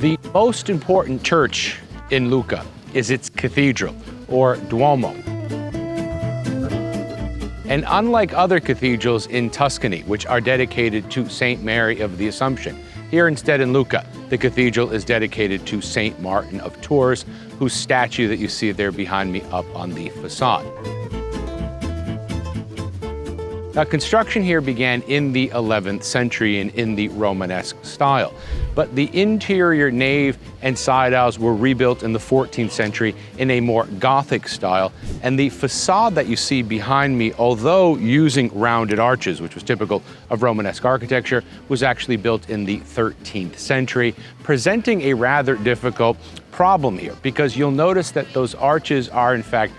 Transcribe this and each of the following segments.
The most important church in Lucca is its cathedral, or Duomo. And unlike other cathedrals in Tuscany, which are dedicated to St. Mary of the Assumption, here instead in Lucca, the cathedral is dedicated to St. Martin of Tours, whose statue that you see there behind me up on the facade. Now, construction here began in the 11th century and in the Romanesque style, but the interior nave and side aisles were rebuilt in the 14th century in a more Gothic style, and the facade that you see behind me, although using rounded arches, which was typical of Romanesque architecture, was actually built in the 13th century, presenting a rather difficult problem here, because you'll notice that those arches are in fact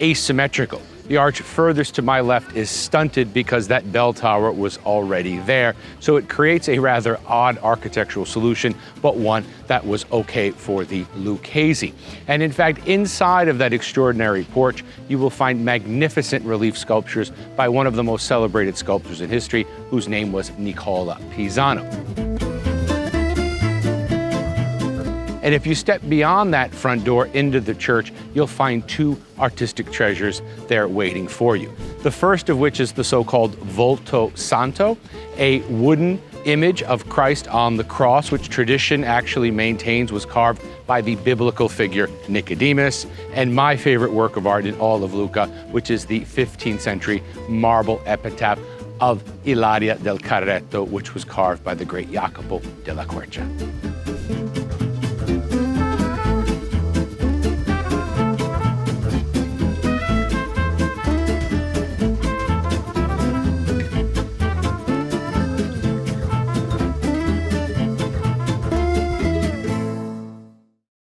asymmetrical. The arch furthest to my left is stunted because that bell tower was already there. So it creates a rather odd architectural solution, but one that was okay for the Lucchese. And in fact, inside of that extraordinary porch, you will find magnificent relief sculptures by one of the most celebrated sculptors in history, whose name was Nicola Pisano. And if you step beyond that front door into the church, you'll find two artistic treasures there waiting for you. The first of which is the so-called Volto Santo, a wooden image of Christ on the cross, which tradition actually maintains was carved by the biblical figure Nicodemus, and my favorite work of art in all of Lucca, which is the 15th century marble epitaph of Ilaria del Carretto, which was carved by the great Jacopo della Quercia.